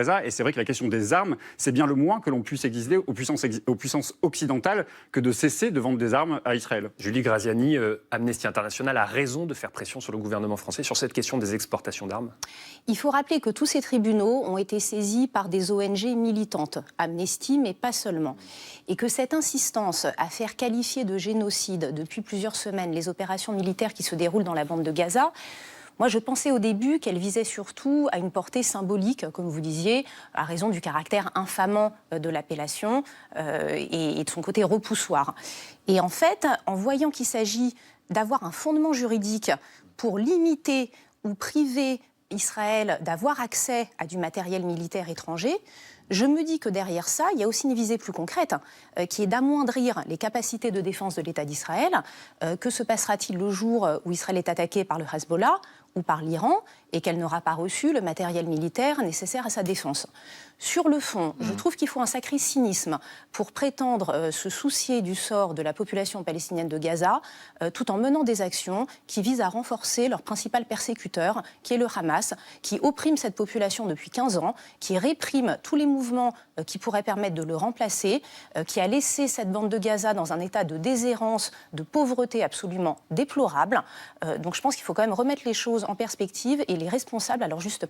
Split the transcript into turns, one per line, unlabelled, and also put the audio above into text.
Gaza. Et c'est vrai que la question des armes, c'est bien le moins que l'on puisse exiger aux puissances occidentales que de cesser de vendre des armes à Israël.
Julie Graziani, Amnesty International a raison de faire pression sur le gouvernement français sur cette question des exportations d'armes.
Il faut rappeler que tous ces tribunaux ont été saisis par des ONG militantes, Amnesty, mais pas seulement. Et que cette insistance à faire qualifier de génocide depuis plusieurs semaines les opérations militaires qui se déroulent dans la bande de Gaza, moi, je pensais au début qu'elle visait surtout à une portée symbolique, comme vous disiez, à raison du caractère infamant de l'appellation et de son côté repoussoir. Et en fait, en voyant qu'il s'agit d'avoir un fondement juridique pour limiter ou priver Israël d'avoir accès à du matériel militaire étranger, je me dis que derrière ça, il y a aussi une visée plus concrète, qui est d'amoindrir les capacités de défense de l'État d'Israël. Que se passera-t-il le jour où Israël est attaqué par le Hezbollah ou par l'Iran et qu'elle n'aura pas reçu le matériel militaire nécessaire à sa défense? Sur le fond, je trouve qu'il faut un sacré cynisme pour prétendre se soucier du sort de la population palestinienne de Gaza, tout en menant des actions qui visent à renforcer leur principal persécuteur, qui est le Hamas, qui opprime cette population depuis 15 ans, qui réprime tous les mouvements qui pourraient permettre de le remplacer, qui a laissé cette bande de Gaza dans un état de déshérence, de pauvreté absolument déplorable. Donc je pense qu'il faut quand même remettre les choses en perspective et les responsables à leur juste place.